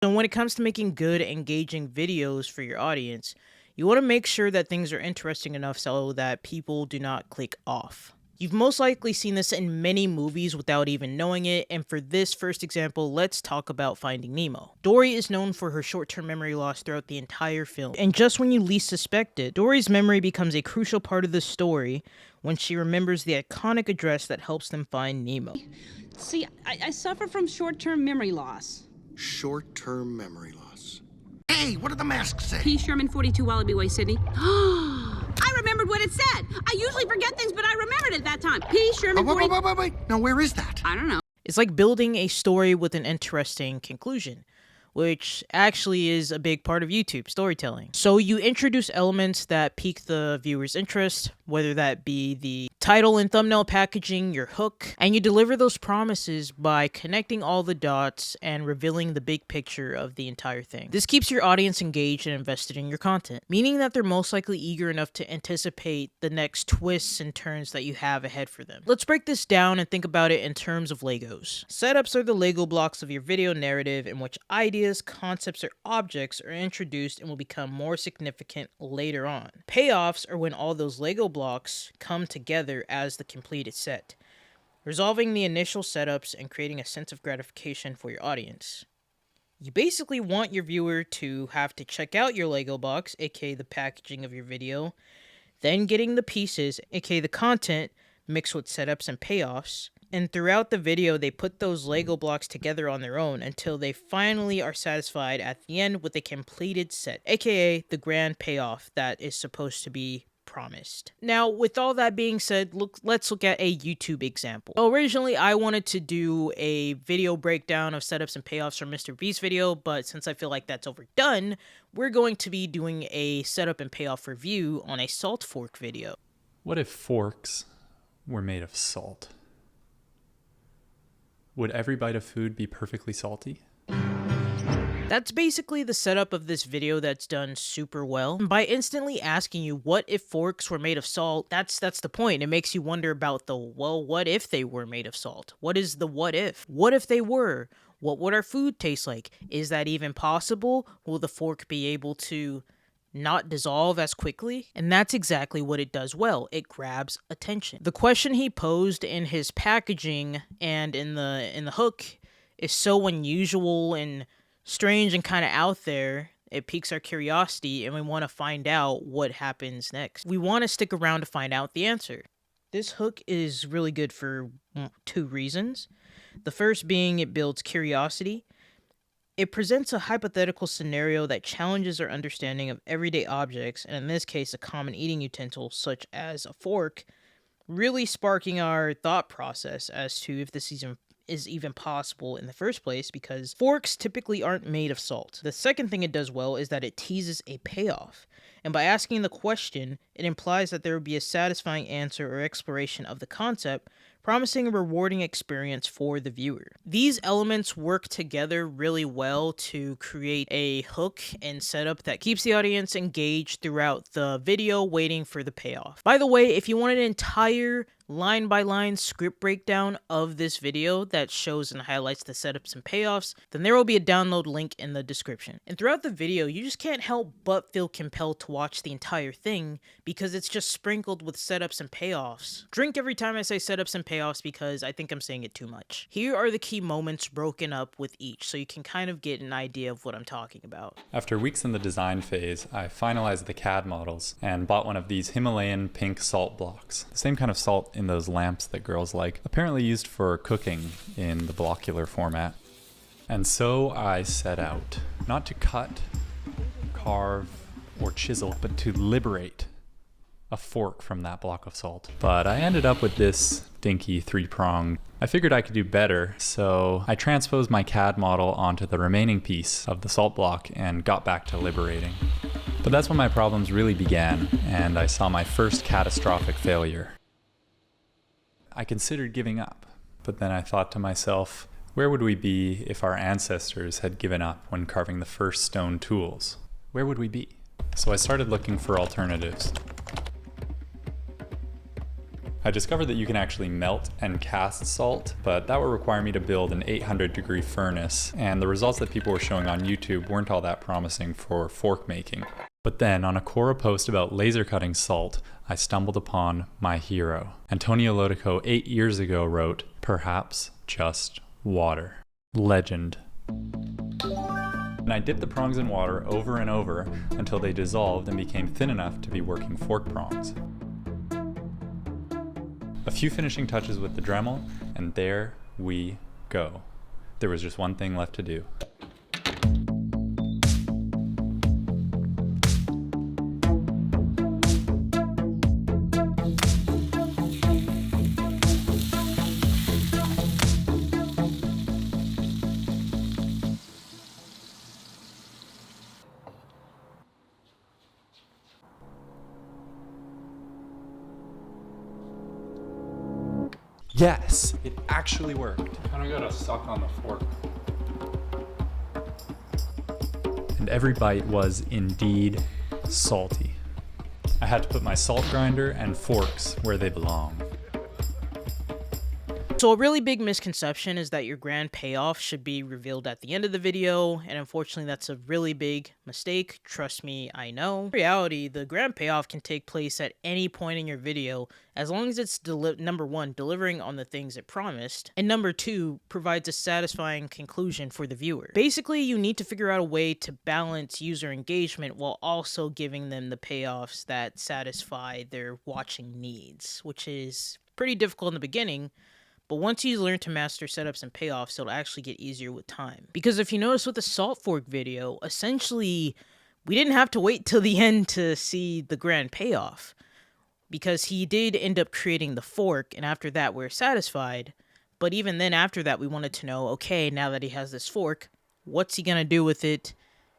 So when it comes to making good, engaging videos for your audience, you want to make sure that things are interesting enough so that people do not click off. You've most likely seen this in many movies without even knowing it, and for this first example, let's talk about Finding Nemo. Dory is known for her short-term memory loss throughout the entire film, and just when you least suspect it, Dory's memory becomes a crucial part of the story when she remembers the iconic address that helps them find Nemo. See, I suffer from short-term memory loss. Short-term memory loss. Hey, what did the mask say? P. Sherman, 42 Wallaby Way, Sydney. I remembered what it said. I usually forget things, but I remembered it that time. P. Sherman, Wait. Now, where is that? I don't know. It's like building a story with an interesting conclusion, which actually is a big part of YouTube storytelling. So you introduce elements that pique the viewer's interest, whether that be the title and thumbnail packaging, your hook, and you deliver those promises by connecting all the dots and revealing the big picture of the entire thing. This keeps your audience engaged and invested in your content, meaning that they're most likely eager enough to anticipate the next twists and turns that you have ahead for them. Let's break this down and think about it in terms of Legos. Setups are the Lego blocks of your video narrative in which ideas, concepts, or objects are introduced and will become more significant later on. Payoffs are when all those Lego blocks come together as the completed set, resolving the initial setups and creating a sense of gratification for your audience. You basically want your viewer to have to check out your Lego box, aka the packaging of your video, then getting the pieces, aka the content, mixed with setups and payoffs, and throughout the video they put those Lego blocks together on their own until they finally are satisfied at the end with a completed set, aka the grand payoff that is supposed to be promised. Now, with all that being said, let's look at a YouTube example. Originally, I wanted to do a video breakdown of setups and payoffs from Mr. Beast's video, but since I feel like that's overdone, we're going to be doing a setup and payoff review on a salt fork video. What if forks were made of salt? Would every bite of food be perfectly salty? That's basically the setup of this video that's done super well. By instantly asking you what if forks were made of salt, that's the point. It makes you wonder about the, well, what if they were made of salt? What is the what if? What if they were? What would our food taste like? Is that even possible? Will the fork be able to not dissolve as quickly? And that's exactly what it does well. It grabs attention. The question he posed in his packaging and in the hook is so unusual and strange and kind of out there. It piques our curiosity and we want to find out what happens next. We want to stick around to find out the answer. This hook is really good for two reasons. The first being it builds curiosity. It presents a hypothetical scenario that challenges our understanding of everyday objects, and in this case a common eating utensil such as a fork, really sparking our thought process as to if this is even possible in the first place, because forks typically aren't made of salt. The second thing it does well is that it teases a payoff, and by asking the question, it implies that there will be a satisfying answer or exploration of the concept, promising a rewarding experience for the viewer. These elements work together really well to create a hook and setup that keeps the audience engaged throughout the video, waiting for the payoff. By the way, if you want an entire line-by-line script breakdown of this video that shows and highlights the setups and payoffs, then there will be a download link in the description. And throughout the video, you just can't help but feel compelled to watch the entire thing because it's just sprinkled with setups and payoffs. Drink every time I say setups and payoffs because I think I'm saying it too much. Here are the key moments broken up with each so you can kind of get an idea of what I'm talking about. After weeks in the design phase, I finalized the CAD models and bought one of these Himalayan pink salt blocks. The same kind of salt in those lamps that girls like, apparently used for cooking in the blockular format. And so I set out, not to cut, carve, or chisel, but to liberate a fork from that block of salt. But I ended up with this dinky 3-prong. I figured I could do better, so I transposed my CAD model onto the remaining piece of the salt block and got back to liberating. But that's when my problems really began, and I saw my first catastrophic failure. I considered giving up, but then I thought to myself, where would we be if our ancestors had given up when carving the first stone tools? Where would we be? So I started looking for alternatives. I discovered that you can actually melt and cast salt, but that would require me to build an 800-degree furnace, and the results that people were showing on YouTube weren't all that promising for fork making. But then, on a Quora post about laser cutting salt, I stumbled upon my hero. Antonio Lotico 8 years ago wrote, "Perhaps just water." Legend. And I dipped the prongs in water over and over until they dissolved and became thin enough to be working fork prongs. A few finishing touches with the Dremel, and there we go. There was just one thing left to do. Yes, it actually worked. Kind of got a suck on the fork. And every bite was indeed salty. I had to put my salt grinder and forks where they belong. So a really big misconception is that your grand payoff should be revealed at the end of the video, and unfortunately that's a really big mistake. Trust me, I know. In reality, the grand payoff can take place at any point in your video, as long as it's number one, delivering on the things it promised, and number two, provides a satisfying conclusion for the viewer. Basically, you need to figure out a way to balance user engagement while also giving them the payoffs that satisfy their watching needs, which is pretty difficult in the beginning. But once you learn to master setups and payoffs, it'll actually get easier with time. Because if you notice with the salt fork video, essentially, we didn't have to wait till the end to see the grand payoff. Because he did end up creating the fork, and after that, we're satisfied. But even then, after that, we wanted to know, okay, now that he has this fork, what's he gonna do with it?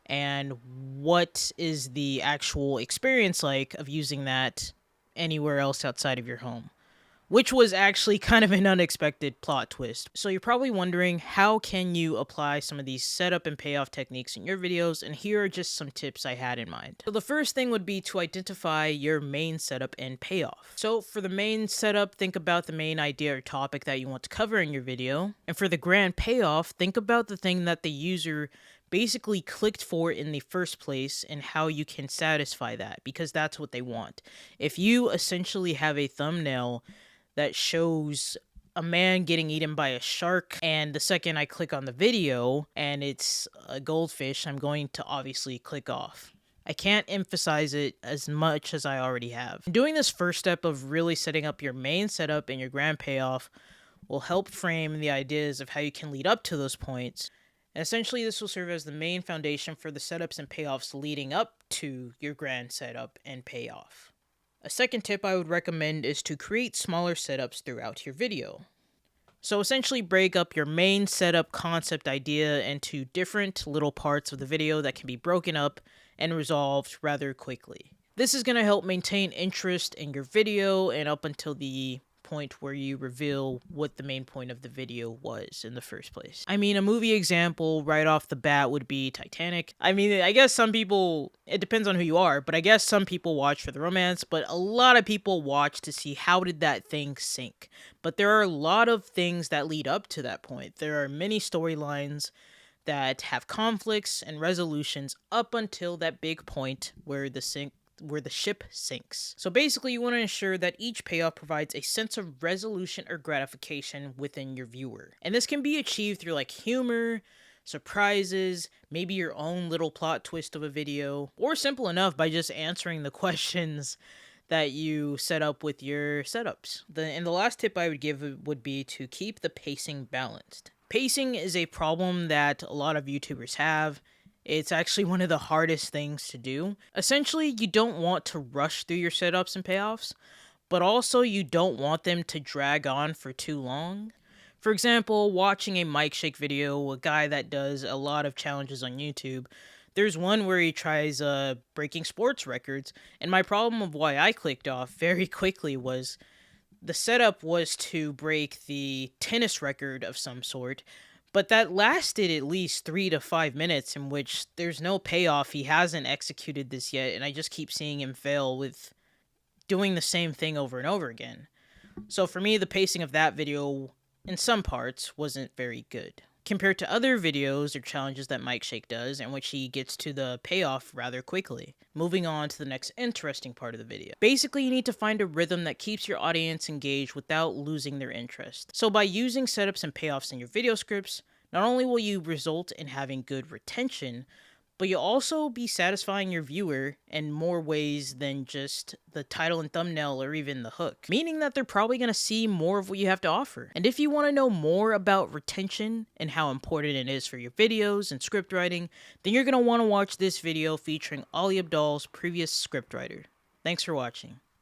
And what is the actual experience like of using that anywhere else outside of your home? Which was actually kind of an unexpected plot twist. So you're probably wondering, how can you apply some of these setup and payoff techniques in your videos? And here are just some tips I had in mind. So the first thing would be to identify your main setup and payoff. So for the main setup, think about the main idea or topic that you want to cover in your video. And for the grand payoff, think about the thing that the user basically clicked for in the first place and how you can satisfy that, because that's what they want. If you essentially have a thumbnail that shows a man getting eaten by a shark, and the second I click on the video and it's a goldfish, I'm going to obviously click off. I can't emphasize it as much as I already have. Doing this first step of really setting up your main setup and your grand payoff will help frame the ideas of how you can lead up to those points. And essentially, this will serve as the main foundation for the setups and payoffs leading up to your grand setup and payoff. A second tip I would recommend is to create smaller setups throughout your video. So essentially break up your main setup concept idea into different little parts of the video that can be broken up and resolved rather quickly. This is going to help maintain interest in your video and up until the point where you reveal what the main point of the video was in the first place. I mean, a movie example right off the bat would be Titanic. I mean, I guess some people, it depends on who you are, but I guess some people watch for the romance, but a lot of people watch to see how did that thing sink. But there are a lot of things that lead up to that point. There are many storylines that have conflicts and resolutions up until that big point where the ship sinks. So basically, you want to ensure that each payoff provides a sense of resolution or gratification within your viewer. And this can be achieved through like humor, surprises, maybe your own little plot twist of a video, or simple enough by just answering the questions that you set up with your setups. And the last tip I would give would be to keep the pacing balanced. Pacing is a problem that a lot of YouTubers have. It's actually one of the hardest things to do. Essentially, you don't want to rush through your setups and payoffs, but also you don't want them to drag on for too long. For example, watching a mic shake video, a guy that does a lot of challenges on YouTube, there's one where he tries breaking sports records, and my problem of why I clicked off very quickly was the setup was to break the tennis record of some sort, but that lasted at least 3 to 5 minutes in which there's no payoff. He hasn't executed this yet, and I just keep seeing him fail with doing the same thing over and over again. So for me, the pacing of that video, in some parts, wasn't very good compared to other videos or challenges that Mike Shake does, in which he gets to the payoff rather quickly. Moving on to the next interesting part of the video. Basically, you need to find a rhythm that keeps your audience engaged without losing their interest. So by using setups and payoffs in your video scripts, not only will you result in having good retention, but you'll also be satisfying your viewer in more ways than just the title and thumbnail or even the hook, meaning that they're probably going to see more of what you have to offer. And if you want to know more about retention and how important it is for your videos and script writing, then you're going to want to watch this video featuring Ali Abdal's previous script writer. Thanks for watching.